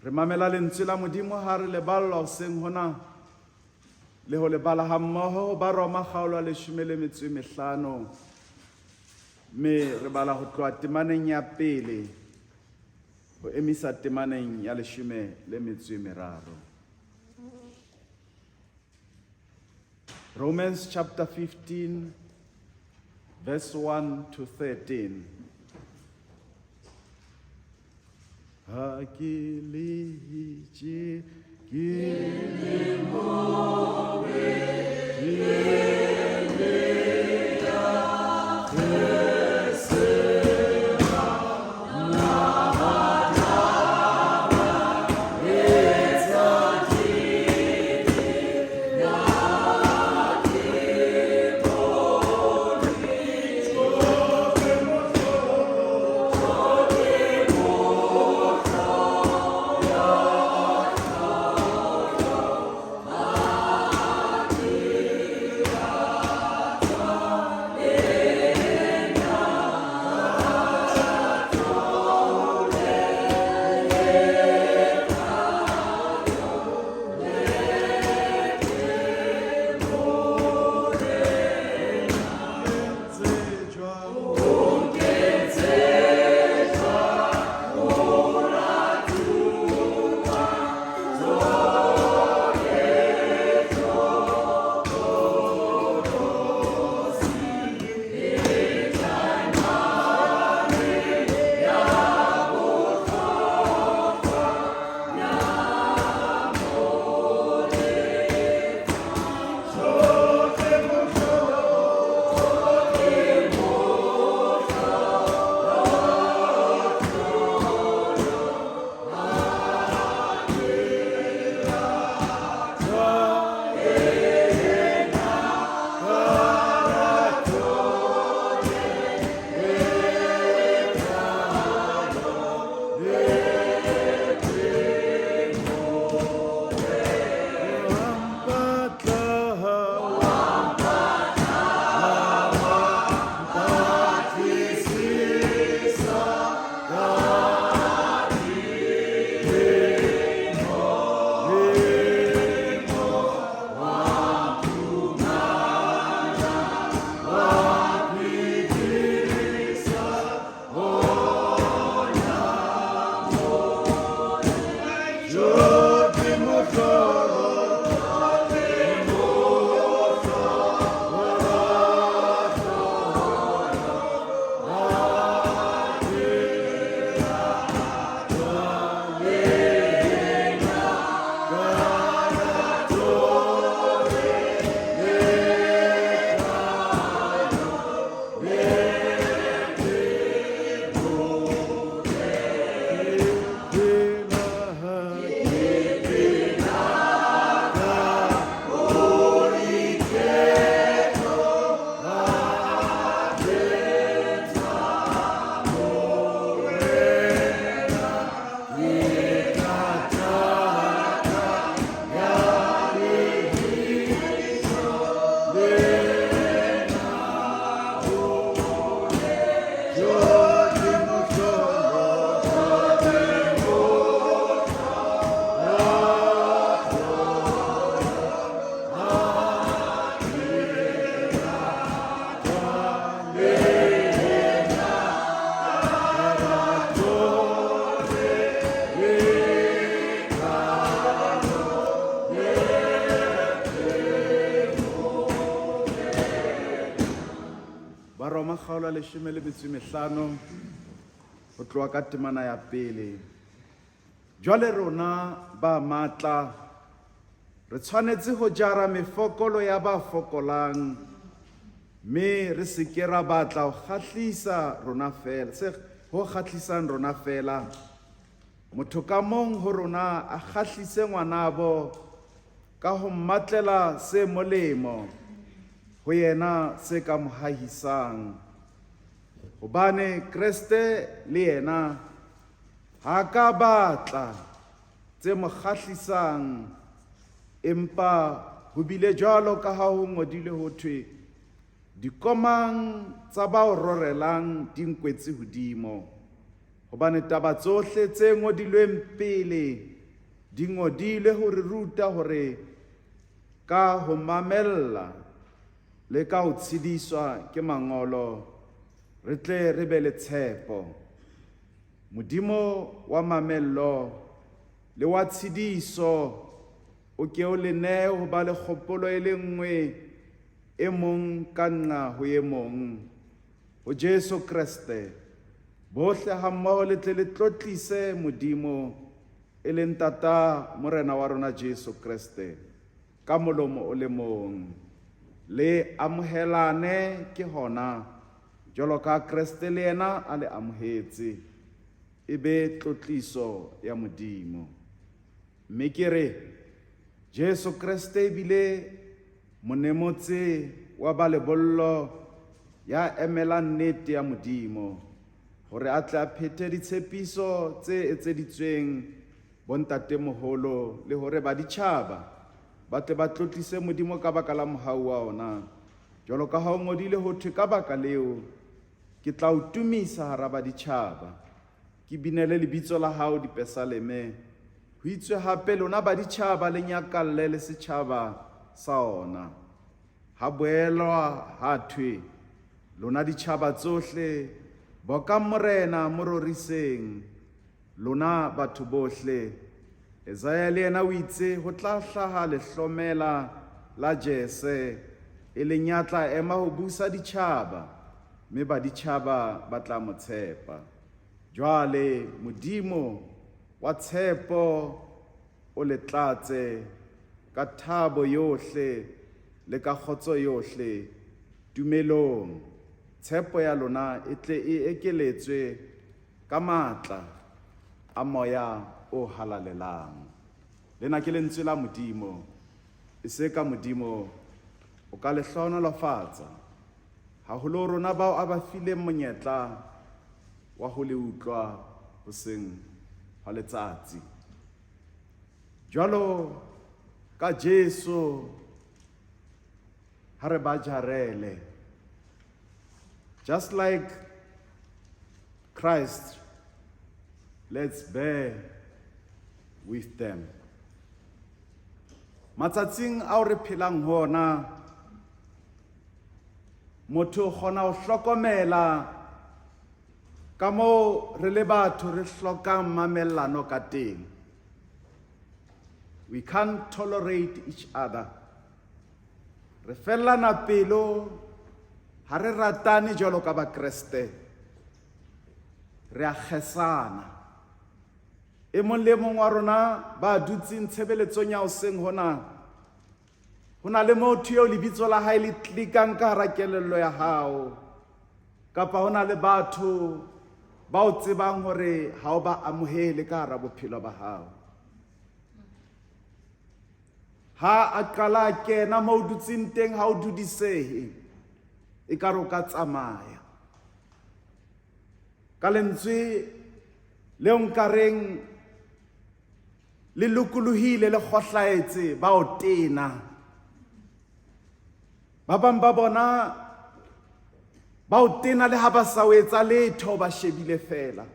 Re mamela lentswe la Modimo ha re leballa hoseng hona le ho lebala ha mmoho Baroma kgaolo ya 15 mme re bala ho tloha temaneng ya pele ho emisa temaneng ya 13. Romans chapter 15 verse 1 to 13. Ha ke lehitje ke le mobe Baroma kgaolo ya 15 ho tloha ka temana ya pele. Jwale rona ba matla re tshwanetse ho jara mefokolo ya ba fokolang mme re se ke ra batla ho kgahlisa rona fela ho kgahlisang rona fela. Motho ka mong ho rona a kgahlise ngwanabo ka ho mmatlela se molemo ho yena se ka mohahisang. Hobane Kriste le yena ha ka batla tse mo kgahlisang, empa ho bile jwalo ka ha ho ngodile ho thwe, dikomang tsa bao rorelang di nkwetse hodimo. Hobane taba tsohle tse ngodilweng pele di ngodilwe ho re ruta hore ka ho mamella le ka ho tshediswa ke mangolo re tle re be le tshepo. Modimo wa mamello le wa tshediso o ke o le neo ho ba le kgopolo e le nngwe e mong ka nqa ho e mong ho Jesu Kriste. Bohle ha mmoho le tle le tlotlise Modimo e leng Tata Morena wa rona Jesu Kriste ka molomo o le mong. Le amohelane ke hona jwalo ka Kriste le yena a le amohetse e be tlotliso ya Modimo. Mme ke re Jesu Kriste ebile monemotse wa ba lebollo ya emelang nnete ya Modimo hore a tle a phethe ditshepiso tse etseditsweng bontatemoholo le hore baditjhaba ba tle ba tlotlise Modimo ka baka la mohau wa ona. Jwalo ka ha o ngodile ho thwe ka baka leo ke tla o tumisa hara baditjhaba, ke binele lebitso la hao dipesaleme. Ho itswe hape lona baditjhaba le nyakalle le setjhaba sa ona. Ha boelwa ha thwe lona ditjhaba tsohle boka morena mororiseng, lona batho bohle. Isaiah le yena o itse ho tla hlaha lehlomela la Jese e le nyatla ema ho busa ditjhaba, mme baditjhaba ba tla mo tshepa. Jwale Modimo wa tshepo o le tlatse ka thabo yohle le ka kgotso yohle tumelong. Tshepo ya lona e tle e ekeletswe ka matla a moya o halalelang. Lena ke lentswe la Modimo, e se ka Modimo o ka le hlohonolofatsa haholo rona bao a ba fileng monyetla wa ho le utlwa hoseng ha letsatsi. Jwalo ka Jesu ha re ba jarele, just like Christ, let's bear with them. Matsatsing ao re phelang hona, motho o kgona ho hlokomela ka moo re le batho re hlokang mamellano ka teng. We can't tolerate each other. Re fellana pelo, ha re ratane jwalo ka ba Kriste. Re a kgesana. E mong le mong wa rona ba dutseng tshebeletsong ya hoseng hona, ho na le motho eo lebitso la hae le tlikang ka hara kelello ya hao, kapa ho na le batho ba o tsebang hore ha o ba amohele ka hara bophelo ba hao. Ha a qala a kena moo o dutseng teng, ha o dudisehe e ka re o ka tsamaya. Ka lentswe leo nkareng le lokolohile le kgohlaetse ba o tena. Ba bang ba bona ba o tena le ha ba sa o etsa letho, ba shebile fela.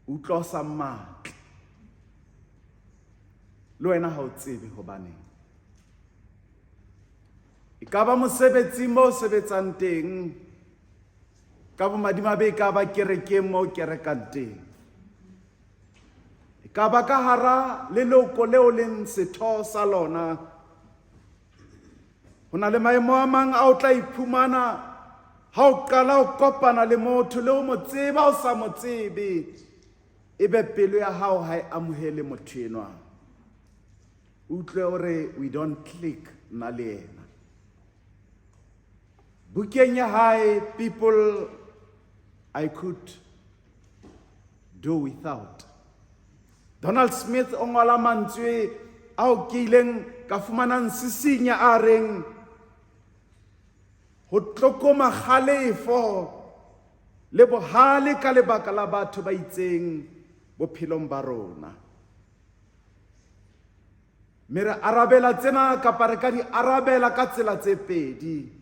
Utlwa o sa matla, le wena ha o tsebe hobaneng. E ka ba mosebetsing moo o sebetsang teng, ka bomadimabe e ka ba kerekeng moo kerekang teng, e ka ba ka hara leloko leo leng setho sa lona. Ho na le maemo a mang a o tla iphumana ha o qala o kopana le motho le o mo tseba o sa mo tsebe, ebe pelo ya hao ha e amohele motho enwa. Utlwe hore we don't click nna le yena. Bukeng ya hae, people I could do without. Donald Smith o ngola mantswe ao ke ileng ka fumanang sisinya a reng ho tlokoma kgalefo le bohale ka lebaka la batho ba itseng bophelong ba rona. Mme re arabela tsena kapa re ka di arabela ka tsela tse pedi.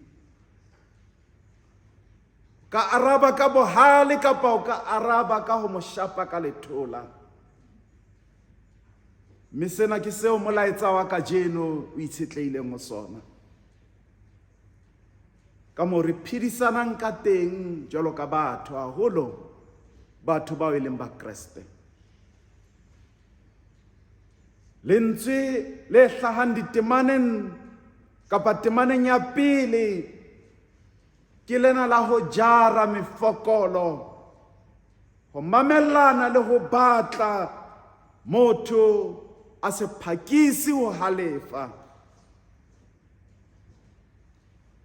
ka araba ka bohale kapa o ka araba ka ho mo shapa ka lethola. Mme sena ke seo molaetsa wa kajeno o itshetleileng ho sona. Ka moo re phedisanang ka teng jwalo ka batho, haholo batho bao e leng ba Kreste. Lentswe le hlahang ditemaneng kapa temaneng ya pele ke lena la ho jara mefokolo, ho mamellana le ho batla motho a se phakisi ho halefa,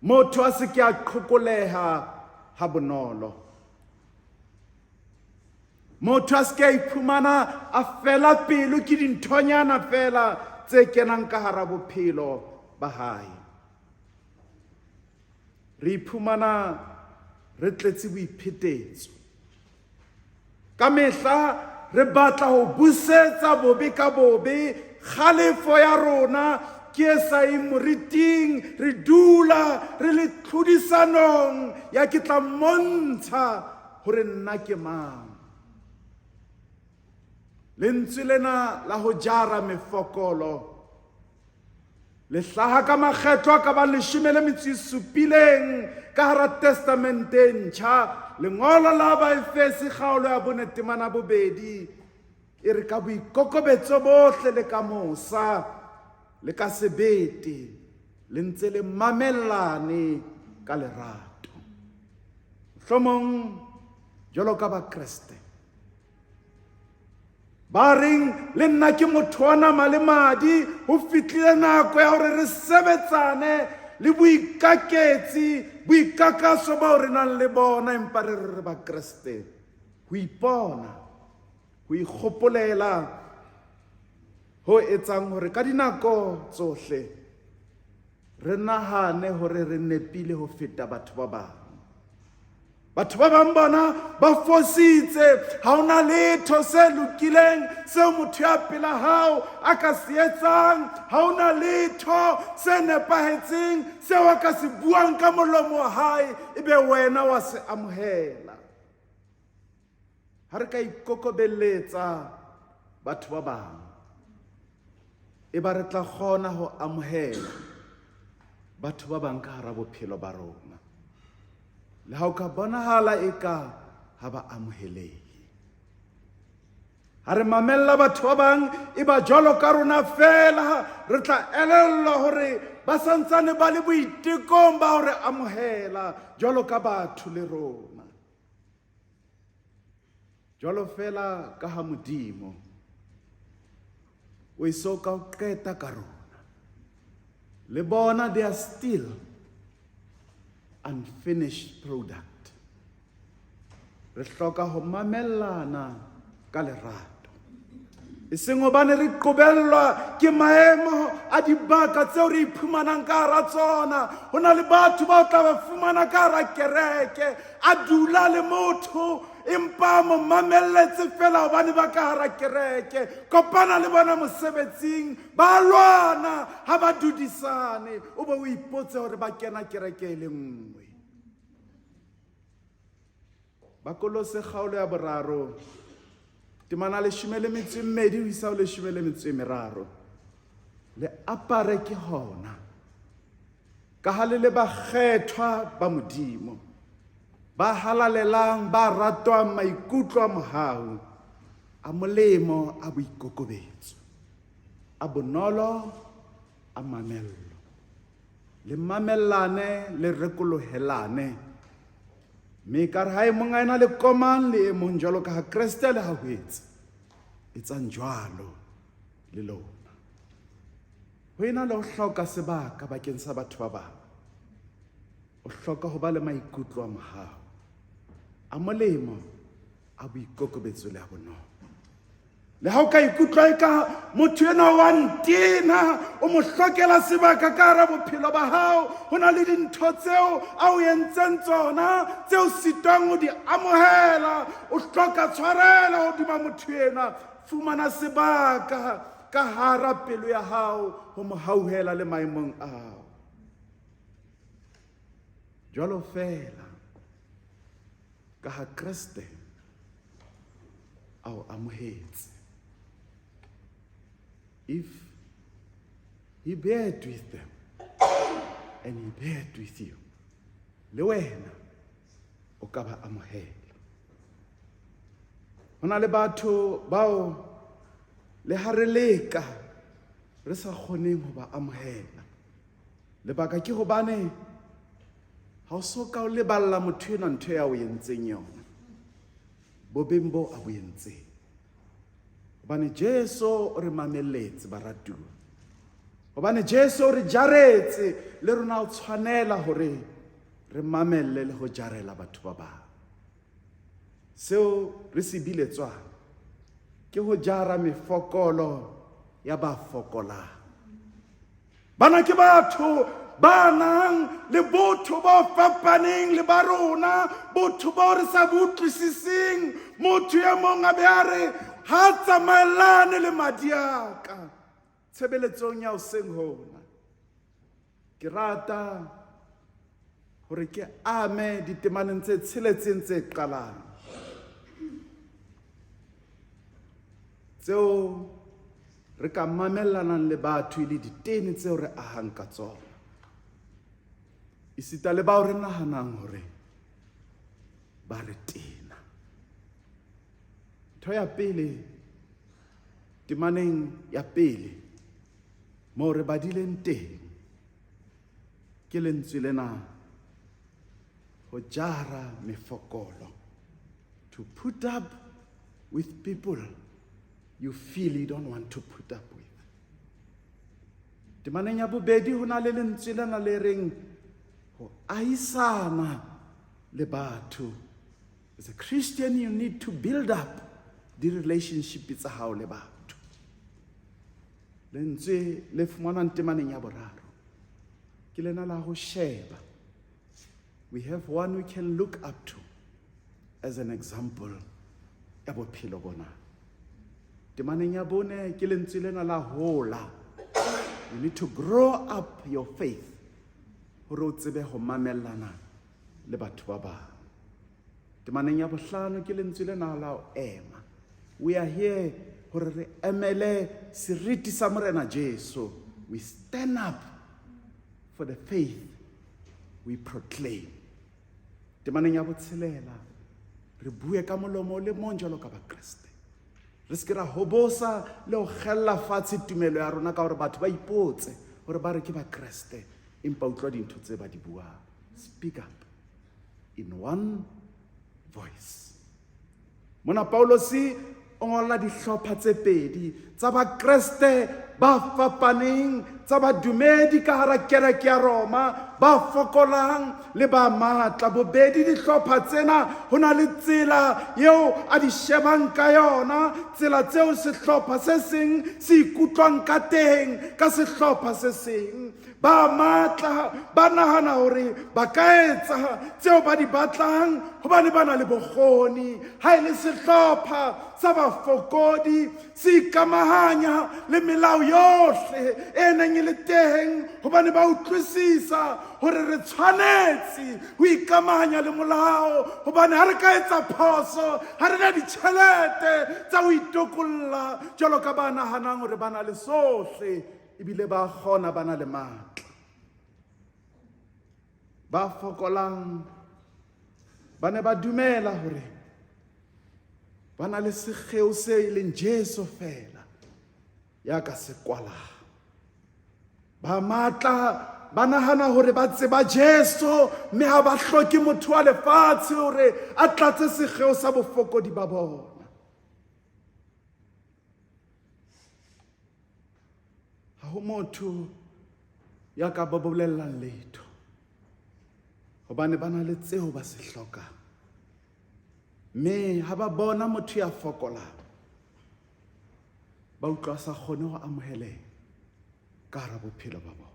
motho a se ke a qhokoleha ha bonolo, motho a se ke a iphumana a fela pelo ke dinthonyana fela tse kenang ka hara bophelo ba hae. Re iphumana re tletse boiphetetso, ka mehla re batla ho busetsa bobe ka bobe, kgalefo ya rona ke e sa ye moriting, re dula re le tlhodisanong ya ke tla mmontsha hore nna ke mang. Lentswe lena la ho jara mefokolo le hlaha ka makgetlo a ka bang 17 ka hara testamente e ntjha. Lengolo la Baefesi kgaolo ya 4:2 e re ka boikokobetso bohle le ka mosa le ka sebete le ntse le mamellane ka lerato. Mohlomong jwalo ka ba Kreste ba reng le nna ke motho wa nama le madi, ho fihlile nako ya hore re sebetsane le boikakaso bao re nang le bona, empa re re ba Kreste. Ho ipona, ho ikgopolela ho etsang hore ka dinako tsohle re nahane hore re nepile ho feta batho ba bang. Batho ba bang bona ba fositse, ha ona letho se lokileng seo motho ya pela hao a ka se etsang, ha ona letho se nepahetseng seo a ka se buang ka molomo wa hae ebe wena wa se amohela. Ha re ka ikokobelletsa batho ba bang, e ba re tla kgona ho amohela batho ba bang ka hara bophelo ba rona, le ha o ka bonahala eka ha ba amohelehe. Ha re mamella batho ba bang e ba jwalo ka rona fela, re tla elellwa hore ba santsane ba le boitekong ba hore amohela jwalo ka batho le rona. Jwalo fela ka ha Modimo o iso ka o qeta ka rona, le bona they are still unfinished product. Re hloka ho mamellana ka lerato, e seng hobane re qobellwa ke maemo a dibaka tseo re iphumanang ka hara tsona. Ho na le batho ba tla ba fumana ka hara kereke, a dula le motho empa mo mamelletse fela hobane ba ka hara kereke, kopana le bona mosebetsing ba lwana ha ba dudisane, o be o ipotse hore ba kena kereke e le nngwe. Bakolose kgaolo ya 3 temana 12 ho isa ho 13 le apare ke hona ka ha le ba kgethwa ba Modimo, ba halalelang, ba ratwang maikutlo a mohau, a molemo, a boikokobetso, a bonolo, a mamello, le mamellane le rekolohelane. Mme ka re ha e mong a ena le komang le e mong jwalo ka ha Kreste le ha hwetse, etsang jwalo le lona. Ho ena le ho hloka sebaka bakeng sa batho ba bang, o hloka ho ba le maikutlo a mohau, a molemo, a boikokobetso le a bonolo. Le ha o ka ikutlwa eka motho ena wa ntena, o mo hlokela sebaka ka hara bophelo ba hao, ho na le dintho tseo a o entseng tsona tseo sitwang ho di amohela, o hloka tshwarelo hodima motho ena. Fumana sebaka ka hara pelo ya hao ho mo hauhela le maemong ao. Jwalo fela ka ha Kriste ao amohetse. If he bared with them and he bared with you, le wena o ka ba amohela. Hona le batho bao le ha re leka re sa kgoneng ho ba amohela. Lebaka ke hobane ha o so ka o leballa motho ena ntho ya o entseng yona, bobeng bo a bo entseng. Hobane Jesu o re mamelletse baratuwa, hobane Jesu o re jaretse, le rona o tshwanela hore re mamelle le ho jarela batho ba bang. Seo re se biletswang ke ho jara mefokolo ya ba fokolang. Bana ke batho ba nang le botho ba fapaneng le ba rona, botho ba re sa bo utlwisising. Motho ya mong a be a re ha tsamaelane le madi a ka. Tshebeletsong ya hoseng hona ke rata hore ke ame ditemaneng tse tsheletseng tse qalang, tseo re ka mamellanang le batho le ditene tseo re ahang ka tsona, isita le bao re nahanang hore ba re tena. Ntho ya pele, temaneng ya pele moo re badileng teng, ke lentswe lena ho jara mefokolo, to put up with people you feel you don't want to put up with. Temaneng ya bobedi ho na le lentswe lena le reng ho ahisana le batho. As a Christian, you need to build up the relationship tsa hao le batho. Lentswe le fumanang temaneng ya boraro ke lena la ho sheba. We have one we can look up to as an example ya bophelo bona. Temaneng ya bone ke lentswe lena la hola. You need to grow up your faith hore o tsebe ho mamellana le batho ba bang. Temaneng ya bohlano ke lentswe lena la ho ema. We are here hore re emele seriti sa morena Jesu. We stand up for the faith we proclaim. Temaneng ya botshelela re bue ka molomo le mong jwalo ka ba Kriste. Re se ke ra hobosa le ho kgella fatshe tumelo ya rona ka hore batho ba ipotse hore ba re ke ba Kriste empa utlwa dintho tse ba di buang. Speak up in one voice. Mona Paulosi o ngolla dihlopha tse pedi tsa ba Kriste ba fapaneng, tsa badumedi ka hara kereke ya Roma, ba fokolang le ba matla. Bobedi dihlopha tsena ho na le tsela eo a di shebang ka yona, tsela tseo sehlopha se seng se ikutlwang ka teng ka sehlopha se seng. Ba matla ba nahana hore ba ka etsa tseo ba di batlang hobane ba na le bokgoni. Ha e le sehlopha sa bafokodi se ikamahanya le melao yohle e neng e le teng hobane ba utlwisisa hore re tshwanetse ho ikamahanya le molao, hobane ha re ka etsa phoso ha re na ditjhelete tsa ho itokolla jwalo ka ba nahanang hore ba na le sohle ebile ba kgona, ba na le matla. Ba fokolang ba ne ba dumela hore ba na le sekgeo se e leng Jesu fela ya ka se kwalang. Ba matla ba nahana hore ba tseba Jesu, mme ha ba hloke motho wa lefatshe hore a tlatse sekgeo sa bofokodi ba bona. Ha ho motho ya ka ba bolellang letho hobane ba na le tseo ba se hlokang, mme ha ba bona motho ya fokolang ba utlwa sa kgone ho amoheleha ka hara bophelo ba bona.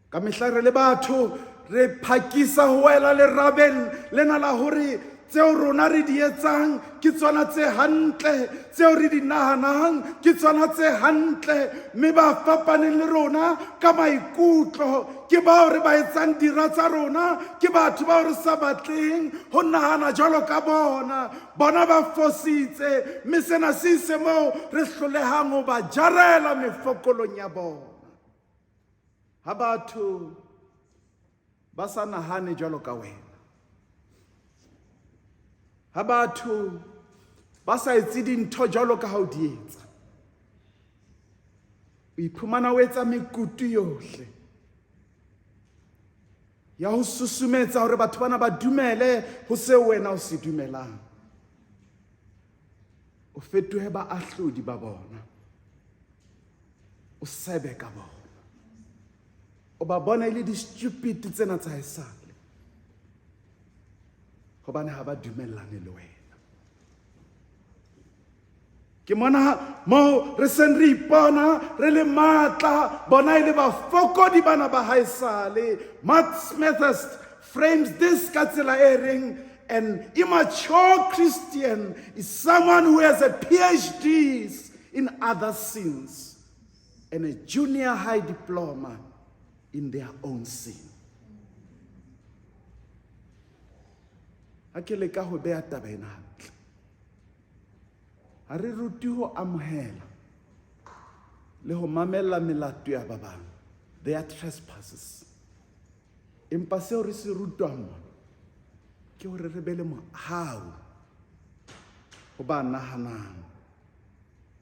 Ka mehla re le batho re phakisa ho wela lerabeng lena la hore tseo rona re di etsang ke tsona tse hantle, tseo re di nahanang ke tsona tse hantle, mme ba fapaneng le rona ka maikutlo ke bao re ba etsang dira tsa rona, ke batho bao re sa batleng ho nahana jwalo ka bona ba fositse, mme sena se ise moo re hlolehang ho ba jarela mefokolong ya bona. Ha batho ba sa nahane jwalo ka wena, ha batho ba sa etse dintho jwalo ka ha o di etsa, o iphumana o etsa mekutu yohle ya ho susumetsa hore batho bana ba dumele ho seo wena o se dumelang. O fetohe baahlodi ba bona, o sebe ka bona, o ba bona le di-stupid tsena tsa haesale, hobane ha ba dumellane le wena. Ke mona mo re seng re ipona re le matla, bona e le bafokodi bana ba haesale. Matt Smithers frames this ka tsela e reng, an immature Christian is someone who has a PhD in other sins and a junior high diploma in their own sin. Ha ke leka ho beha taba ena hantle, ha re ruti ho amohela le ho mamela melato ya ba bang, their trespasses. Empa seo re se rutwang mona ke hore re be le mohau ho ba nahanang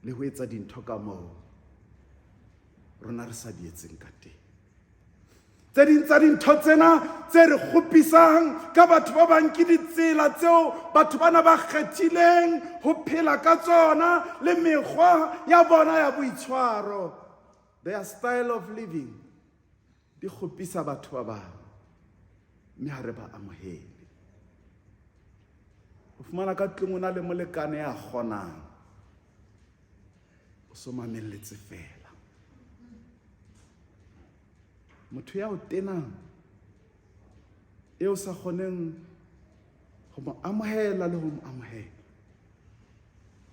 le ho etsa dintho ka moo rona re sa di etseng ka teng. Tse ding tsa dintho tsena tse re kgopisang ka batho ba bang ke ditsela tseo batho bana ba kgethileng ho phela ka tsona le mekgwa ya bona ya boitshwaro. Their style of living di kgopisa batho ba bang, mme ha re ba amohele. O fumana ka tlung o na le molekane ya kgonang, o so mamelletse fela. Motho ya o tenang, eo sa kgoneng ho mo amohela le ho mo amohela,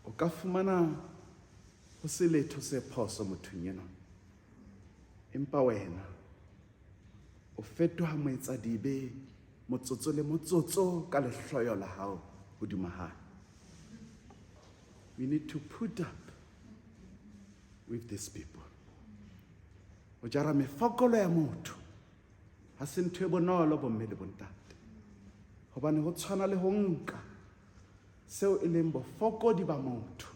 o ka fumana ho se letho se phoso mothong ena. Empa wena o fetoha moetsadibe motsotso le motsotso ka lehloyo la hao hodima hae. We need to put up with these people. O jara mefokolo ya motho ha se ntho e bonolo bomme le bontate, hobane ho tshwana le ho nka seo e leng bofokodi ba motho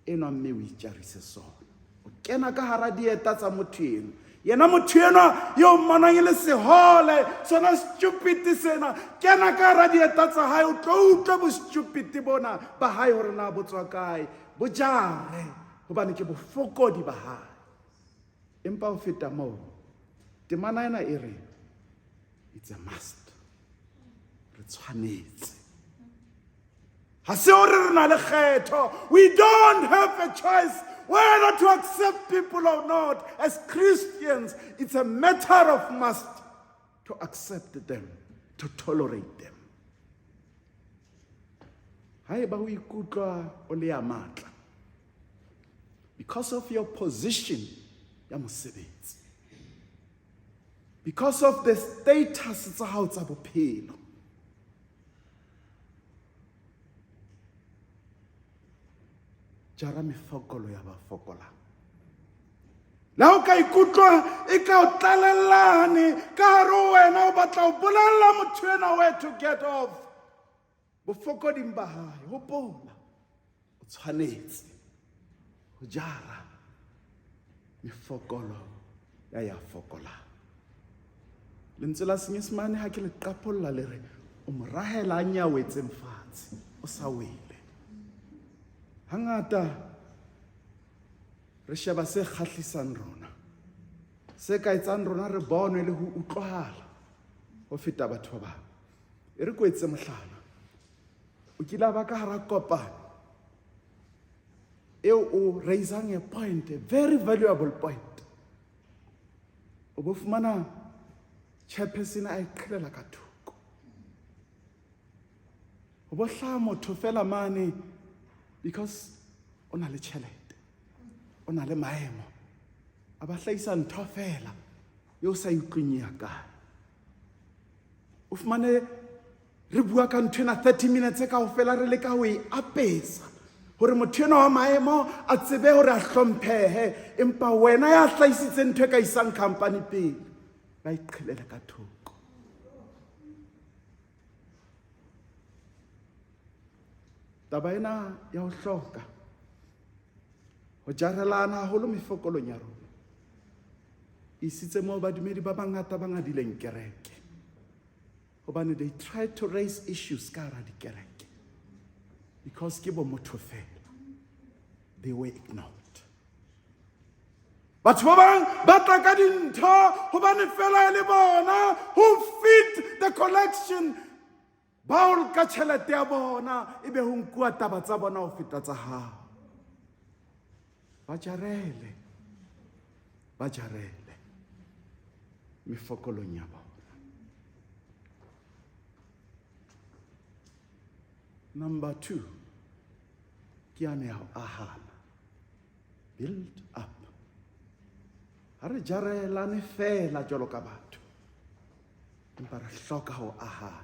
enwa mme o itjarise sona. O kena ka hara dieta tsa motho eno, yena motho enwa yo mmanang e le sehole, sona stupid sena, kena ka hara dieta tsa hae, o tlo utlwa bo stupid bona ba hae hore na bo tswa kae, bo jare hobane ke bofokodi ba hae. Empa ho feta moo, temana ena e re it's a must, re tshwanetse. Ha se hore re na le kgetho, we don't have a choice whether to accept people or not. As Christians, it's a matter of must to accept them, to tolerate them. Haeba o ikutlwa o le ya matla because of your position ya mosebetsi, because of the status tsa hao tsa bophelo, jara mefokolo ya ba fokolang. La o ka ikutlwa e ka o tlalellane ka hare ho wena, o batla ho bolella motho ena where to get off bofokoding ba hae, hopola o tshwanetse ho jara mefokolo ya fokolang. Lentswe la Senyesemane ha ke le qapolla le re o morahela a nyawetseng fatshe o sa wele. Hangata re sheba se kgahlisang rona, se ka etsang rona re bonwe le ho utlwahala ho feta batho ba bang. E re ko etse mohlala, o kila ba ka hara kopano eo o raisang a point, a very valuable point. O bo fumana chairperson a iqhelela ka thoko, Ho bohla motho fela mane because o na le tjhelete, o na le maemo, a ba hlahisa ntho fela yo sa utlweng ya kae. O fumane re bua ka nthwena 30 minutes kaofela re leka ho e apesa hore motho enwa wa maemo a tsebe hore a hlomphehe, empa wena ya hlahisitse ntho e ka isang company pele ba iqhelele ka thoko. Taba ena ya ho hloka ho jarelana haholo mefokolong ya rona isitse moo badumedi ba bangata ba ngadileng kereke, hobane they tried to raise issues ka hara dikereke because ke bo motho fela, they were ignored. Batho ba bang ba tla ka dintho hobane fela e le bona who feed the collection, ba ka tjhelete ya bona ebe ho nkuwa taba tsa bona ho feta tsa hao. Ba jarele mefokolong ya bona. Number 2, ke ane ya ho ahana, build up. Ha re jarelane fela jwalo ka batho, empa re hloka ho ahana.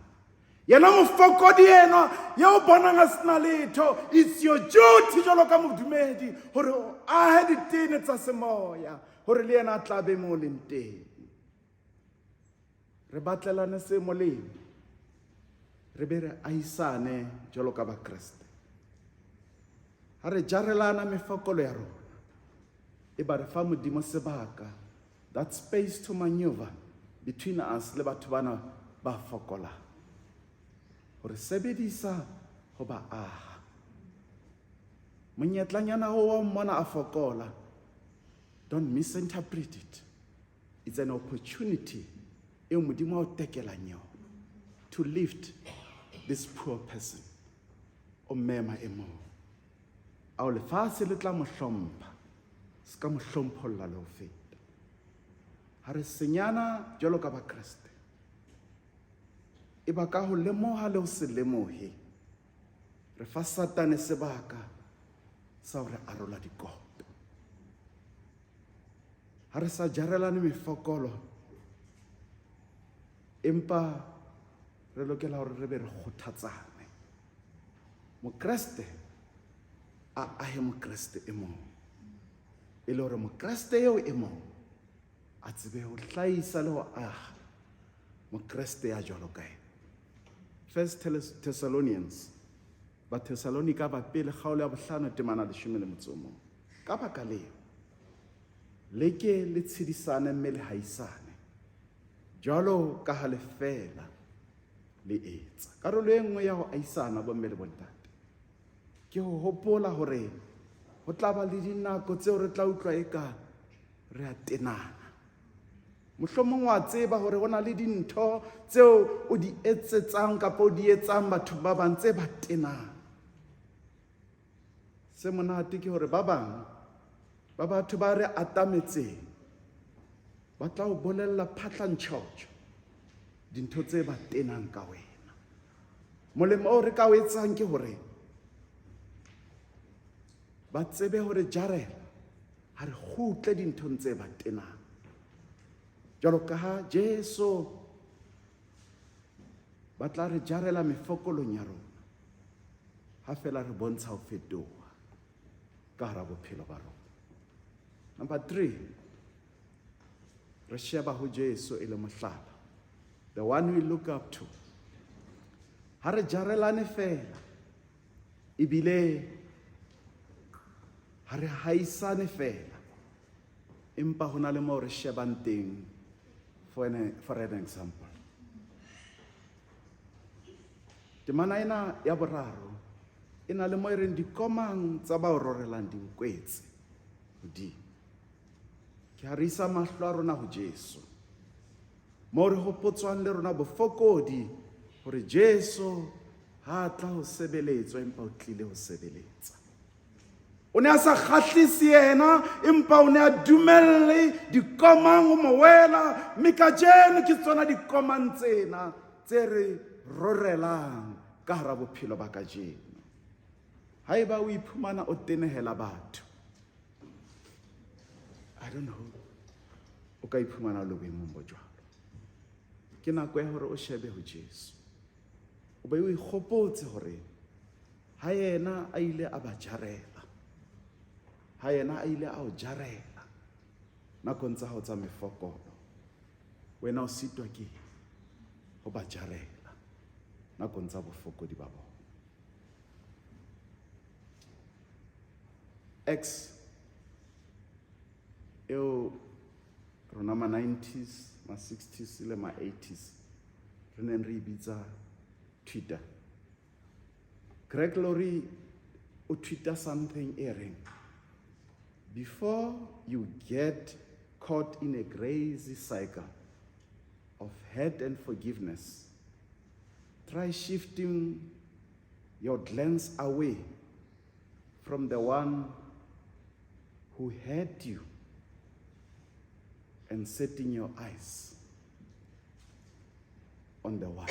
Yena mofokodi ena ya o bonang a sena letho, it's your duty jwalo ka modumedi hore o ahe ditene tsa semoya hore le yena a tla be mo leng teng. Re batlelane se molemo, re be re ahisane jwalo ka ba Kriste. Ha re jarelana mefokolo ya rona, e ba re fa Modimo sebaka, that space to maneuver between us le batho bana ba fokolang, hore sebedisa ho ba aha. Monyetlanyana ho wa mmona a fokola, don't misinterpret it. It's an opportunity e Modimo o tekelang yona to lift this poor person o mema e mo. A o lefatshe le tla mo hlompha, ska mo hlompholla le ho feta. Ha re senyana jwalo ka ba Kriste, e ba ka ho lemoha le ho se lemohe, re fa Satane sebaka sa hore arola dikoto. Ha re sa jarelane mefokolo, empa re lokela hore re be re kgothatsane. Mokreste a ahe mokreste e mong, e le hore mokreste eo e mong a tsebe ho hlahisa le ho aha mokreste ya jwalo ka ena. 1 Thessalonians, ba Thessalonica ba pele kgaolo ya 5:11, ka baka leo leke le tshedisane mme le haisane jwalo ka ha le fela le etsa. Karolo e nngwe ya ho aisana bo mme le bontate ke ho hopola hore ho tla ba le dinako tseo re tla utlwa eka re a tenana. Mohlomong wa tseba hore ho na le dintho tseo o di etsetsang kapa o di etsang batho ba bang tse ba tenang. Se monate ke hore ba bang ba batho ba re atametseng ba tla o bolella phatlantjhotjho dintho tse ba tenang ka wena. Molemo o re ka o etsang ke hore ba tsebe hore jarela ha re kgutle dinthong tse ba tenang, jwalo ka ha Jesu ba tla re jarela mefokolong ya rona ha fela re bontsha ho fetoha ka hara bophelo ba rona. Number 3, re sheba ho Jesu e le mohlala, the one we look up to. Ha re jarelane fela, ebile ha re haisane fela, empa ho na le moo re shebang teng. For an example, temana ena ya boraro e na le moo e reng dikomang tsa ba o rorelang dinkwetse hodimo. Ke harisa mahlo a rona ho Jesu, moo re hopotswang le rona bofokodi hore Jesu ha tla ho sebeletswa empa o tlile ho sebeletsa. O ne a sa kgahlisi yena empa o ne a dumelle dikomang ho mo wela, mme kajeno ke tsona dikomang tsena tse re rorelang ka ka hara bophelo ba kajeno. Haeba o iphumana o tenehela batho, I don't know, o ka iphumana o le boemong bo jwalo. Ke nako ya hore o shebe ho Jesu, o be o ikgopotse hore ha yena a ile a ba jarela, ha yena a ile a o jarela nakong tsa hao tsa mefokolo, wena o sitwa ke ho ba jarela nakong tsa bofokodi ba bona. X eo rona ma 90s, ma 60s le ma 80s re neng re bitsa Twitter. Greg Laurie o Twitter something ering, before you get caught in a crazy cycle of hate and forgiveness, try shifting your glance away from the one who hurt you and setting your eyes on the one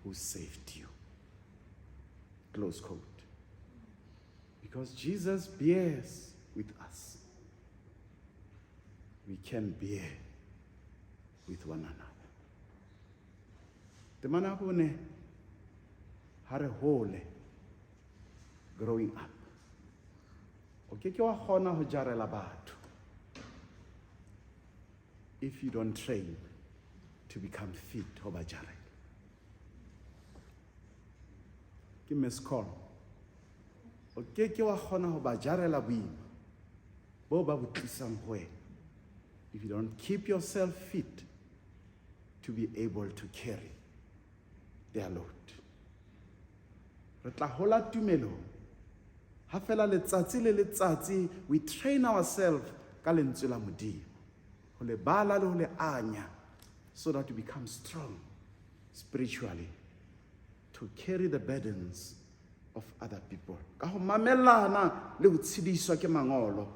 who saved you. Close quote. Because Jesus bears with us, we can bear with one another. The manabone hare hole growing up. Okay, ke wa khona ho jarela batho if you don't train to become fit ho ba jarela. Ke miss call. Okay, ke wa khona ho ba jarela boima bo ba botlisang ho wena if you don't keep yourself fit to be able to carry their load. Re tla hola tumelong ha fela letsatsi le letsatsi we train ourselves ka lentswe la Modimo ho le bala le ho le anya so that we become strong spiritually to carry the burdens of other people. Ka ho mamellana le ho tshediswa ke mangolo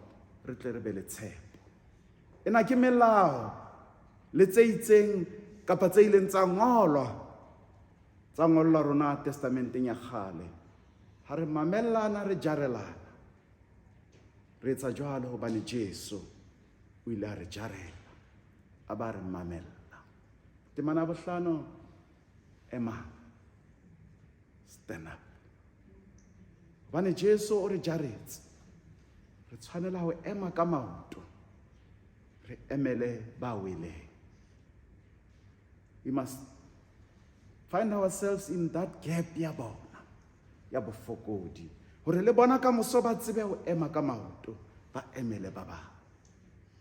re tle re be le tshepo. Ena ke melao le tse itseng kapa tse ileng tsa ngolwa rona testamenteng ya kgale. Ha re mamellana re jarelana re etsa jwalo hobane Jesu o ile a re jarela a ba re mamella. Temana bohlano ema stand up hobane Jesu o re jaretse re tshwanela ho ema ka maoto re emele ba weleng. We must find ourselves in that gap ya bona ya bofokodi hore le bona ka moso ba tsebe ho ema ka maoto ba emele ba bang.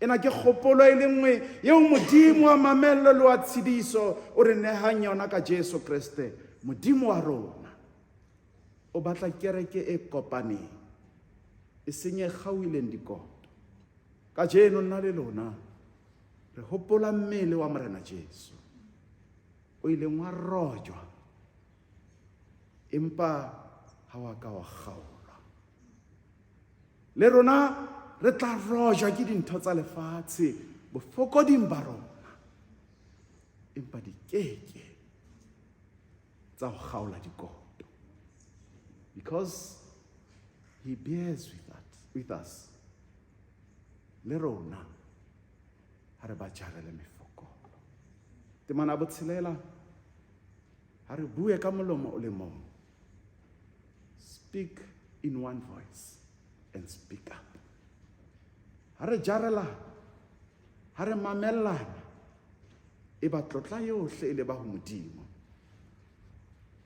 Ena ke kgopolo e lengwe yeo Modimo wa mamello le wa tshidiso o re nehang yona ka Jesu Kriste Modimo wa rona. O batla kereke e kopaneng e senye kgauileng dikoto. Ka jeno nna le lona re hopola mmele wa morena Jesu o ileng wa rojwa empa ha wa ka wa kgaolwa. Le rona re tla rojwa ke dintho tsa lefatshe bofokoding ba rona empa di keke tsa ho kgaola dikoto, because he bears with us. Le rona ha re ba jarele mefokolo. Temana botshelela ha re bue ka molomo o le mong. Speak in one voice and speak up. Ha re jarela, ha re mamellana, e ba tlotla yohle e le ba ho Modimo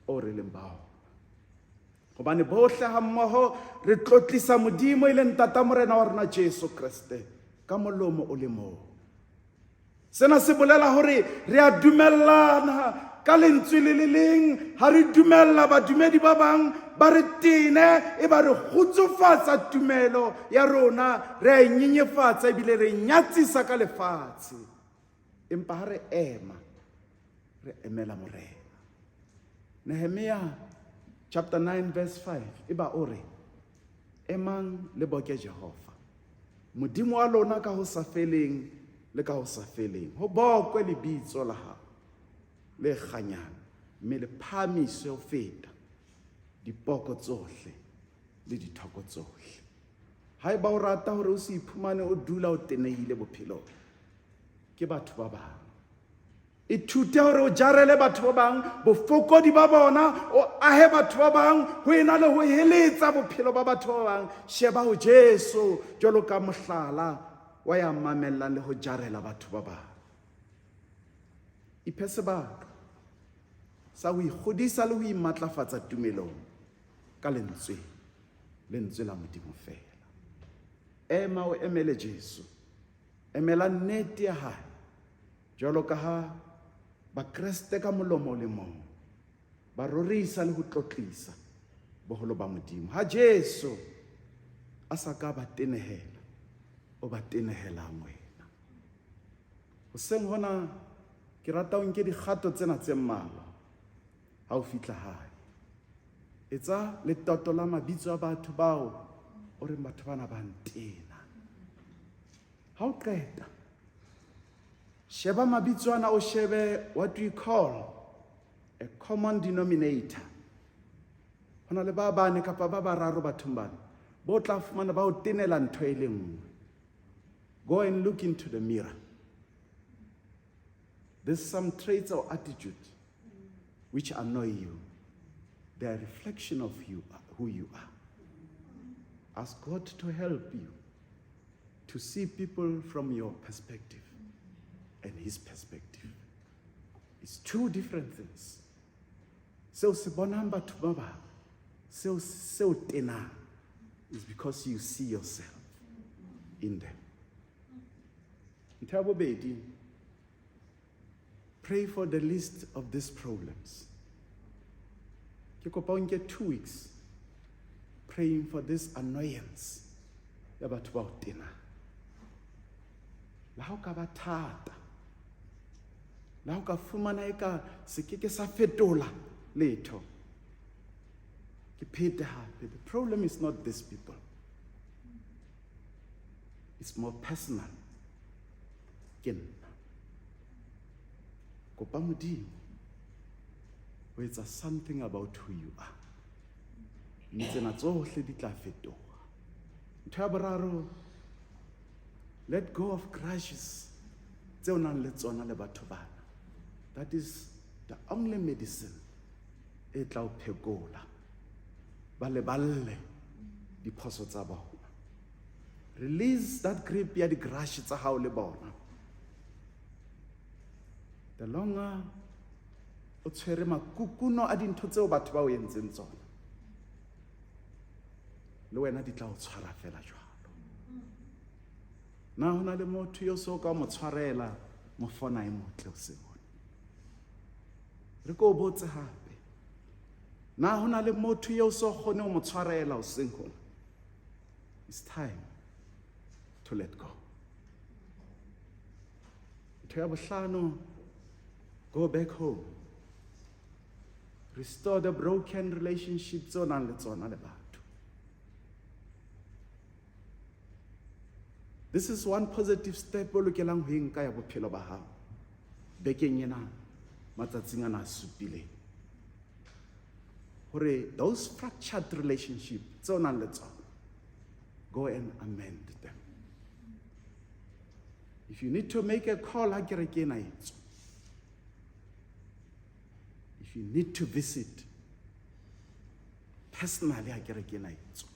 o re leng bao. Hobane bohle ha mmoho re tlotlisa Modimo e leng Tata Morena wa rona Jesu Kriste ka molomo o le mong. Sena se bolela hore re a dumellana ka lentswe le leng, ha re dumella badumedi ba bang ba re tene e ba re khutsofatsa tumelo ya rona, re a nyenyefatsa ebile re nyatsisa ka lefatshe. Empa ha re emela Morena. Nehemiah chapter 9 verse 5 eba ore emang le boke Jehova Modimo wa lona ka ho sa feleng le ka ho sa feleng, ho bokwe lebitso la hao le kganyang mme le phahamiswe ho feta dipoko tsohle le dithoko tsohle. Haeba o rata hore o se iphumane o dula o tenehile bophelong ke batho ba bang, ithute hore o jarele batho ba bang bofokodi ba bona, o ahe batho ba bang ho ena le ho heletsa bophelo ba batho ba bang. Sheba ho Jesu jwalo ka mohlala wa ya mamellang le ho jarela batho ba bang. Iphe sebaka sa ho ikgodisa le ho imatlafatsa tumelong ka lentswe la Modimo fela. Ema o emele Jesu, emela nnete ya hae jwalo ka ha Bakreste ka molomo le mong ba rorisa le ho tlotlisa boholo ba Modimo. Ha Jesu a sa ka ba tenehela, o ba tenehelang wena. Hoseng hona ke rata o nke dikgato tsena tse mmalwa ha o fihla hae. Etsa letoto la mabitso a batho bao o reng batho bana ba ntena. Ha o qeta, sheba mabitso ana, o shebe what we call a common denominator. Hona le ba bane kapa ba bararo bathong bana bo tla fumana ba o tenela ntho e le nngwe. Go and look into the mirror. There's some traits or attitude which annoy you. They are a reflection of you, who you are. Ask God to help you to see people from your perspective and his perspective. It's two different things. So se bonang batho ba bang, seo tenang is because you see yourself in them. Ntho ya bobedi, pray for the list of these problems. Ke kopa o nke 2 weeks praying for this annoyance ya batho ba o tena. La ho ka ba thata, la ho ka fumana eka se ke sa fetola letho, ke phete hape. The problem is not these people. It's more personal. Ke nna. Kopa Modimo o etsa something about who you are. Tsena tsohle di tla fetoha. Ntho ya boraro, let go of grudges tseo nang le tsona le batho bana. That is the only medicine e tla o phekola ba leballe diphoso tsa bona. Release that grip ya di-grudge tsa hao le bona. The longer o tshwere makukuno a dintho tseo batho ba o entseng tsona, le wena di tla o tshwara fela jwalo. Na hona le motho yo so ka mo tshwarela mofona e motle o se bona. Re ko botse hape, na hona le motho yo so kgone o mo tshwarela o seng hona. It's time to let go. Ntho ya bohlano, go back home. Restore the broken relationships o nang le tsona le batho. This is one positive step o lokelang ho enka ya bophelo ba hao bekeng ena matsatsing ana a supileng, hore those fractured relationships tseo nang le tsona, go and amend them. If you need to make a call, ha kereke ena etswa. If you need to visit personally, ha kereke ena etswa,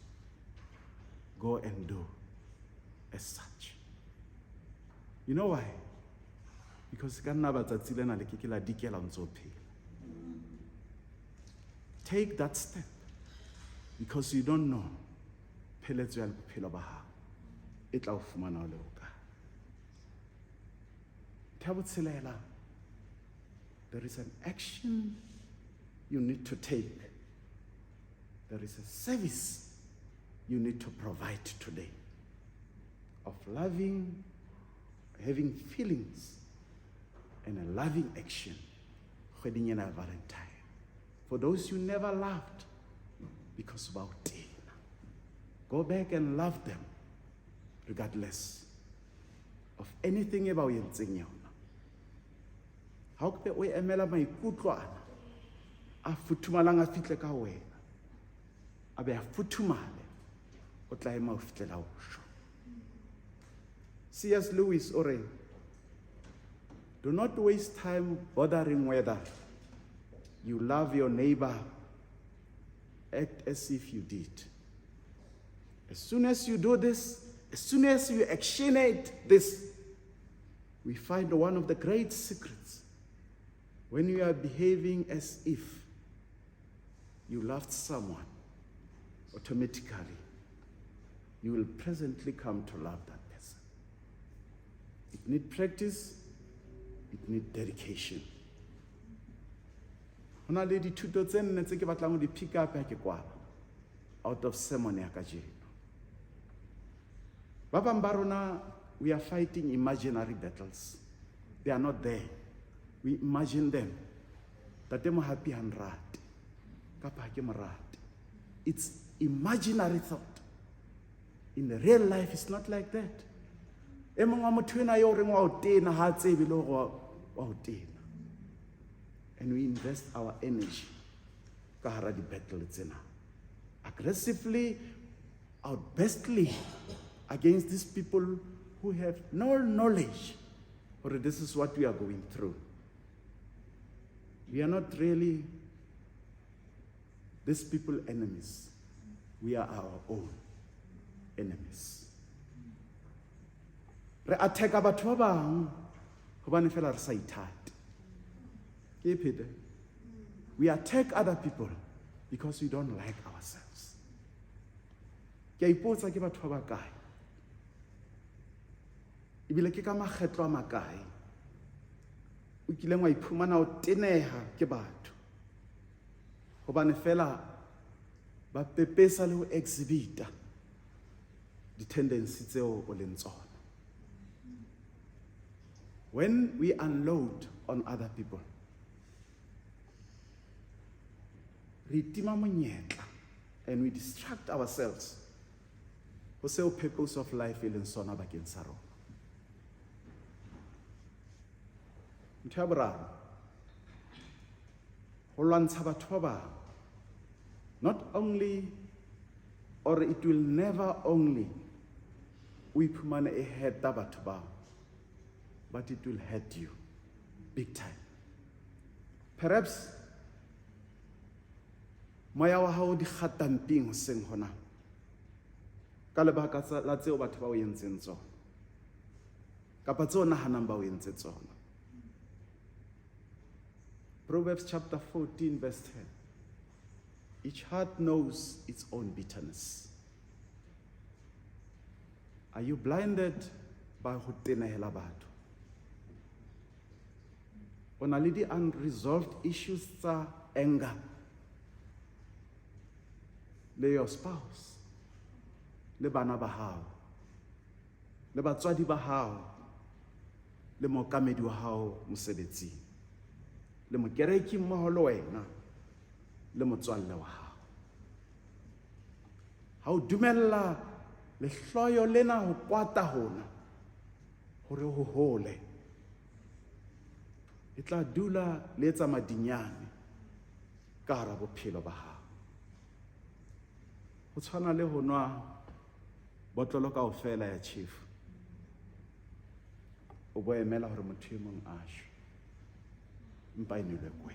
go and do as such. You know why? Because ka nna batsatsi lena le ke la dikela o ntso phela. Take that step, because you don't know pheletso ya bophelo ba hao e tla o fumana o le hokae. Tabotshelela, there is an action you need to take. There is a service you need to provide today of loving, having feelings, and a loving action. Wedding and a Valentine. For those you never loved because of our pain, go back and love them regardless of anything about yentseng yona. Ha o ke o emela maikutlo ana a futhumalang a fihle ka wena, a be a futhumale, o tla ema o fihlela o shwa. C.S. Lewis o re, do not waste time bothering whether you love your neighbor. Act as if you did. As soon as you do this, as soon as you actionate this, we find one of the great secrets. When you are behaving as if you loved someone, automatically, you will presently come to love that person. It needs practice, it needs dedication. Hona le dithuto tse nne tse ke batlang ho di pick up ha ke kwala out of sermon ya kajeno. Ba bang ba rona, we are fighting imaginary battles. They are not there. We imagine them. Tate mo happy han rat. Kapa ha ke mo rate. It's imaginary thought. In the real life, it's not like that. E mong wa motho ena yo reng wa o tena ha tsebe le go wa o tena. And we invest our energy ka hara di battle tsena, aggressively, outburstly, against these people who have no knowledge, or this is what we are going through. We are not really these people enemies. We are our own enemies. Re attack batho ba bang hobane fela re sa ithate. We attack other people because we don't like ourselves. Ke ipotsa ke batho ba kae? Ibile ke ka makgetlo a makae? O kileng wa iphumana o teneha ke batho hobane fela ba pepesa le ho exhibita di tendency tseo o leng tsona. When we unload on other people, re tima monyetla and we distract ourselves ho seo purpose of life e leng sona bakeng sa rona. Ntho ya boraro, ho lwantsha batho ba bang, not only, or it will never only o iphumane e heta batho bao, but it will hurt you big time. Perhaps moya wa hao di kgatamping hoseng hona ka lebaka la tseo batho ba o entseng tsona kapa tseo nahanang ba o entse tsona. Proverbs chapter 14 verse 10. Each heart knows its own bitterness. Are you blinded by ho tenehela batho? O na le di unresolved issues tsa anger le your spouse, le bana ba hao, le batswadi ba hao, le mookamedi wa hao mosebetsing, le mokereki mmoho le wena, le motswalle wa hao. Ha o dumella lehloyo lena ho kwata hona hore ho hole, e tla dula le etsa madinyane ka hara bophelo ba hao. Ho tshwana le ho nwa botlolo kaofela ya tjhefu, o bo emela hore motho e mong a shwe mpa e nelwe kwe.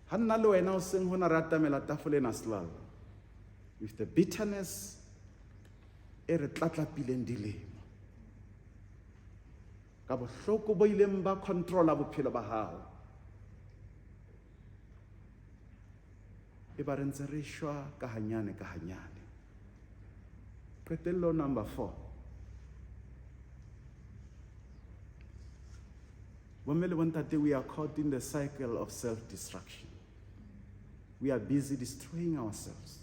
Ha nna le wena o seng hona re atamela tafoleng selalo with the bitterness e re tlatlapileng dilemo, ka bohloko bo ileng ba controla bophelo ba hao, e ba re ntse re shwa ka hanyane ka hanyane. Qetello number 4. Bomme le bontate, we are caught in the cycle of self-destruction. We are busy destroying ourselves.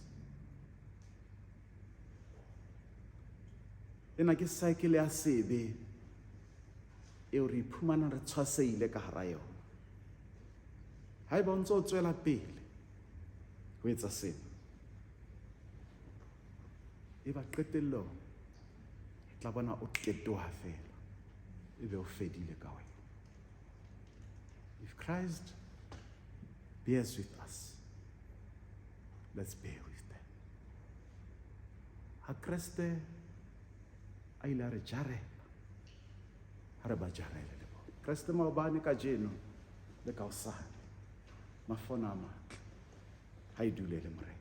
Ena ke cycle ya sebe eo re iphumana re tshwaseile ka hara yona. Ha eba o ntse o tswela pele ho etsa sena, e ba qetellong tla bona o qetoha fela, ebe o fedile ka wena. If Christ bears with us. Let's bear with them. Ha Kriste a ile a re jarela, ha re ba jarele le bona. Kriste maobane ka jeno le ka hosane, mafona a matle, ha e dule le Morena.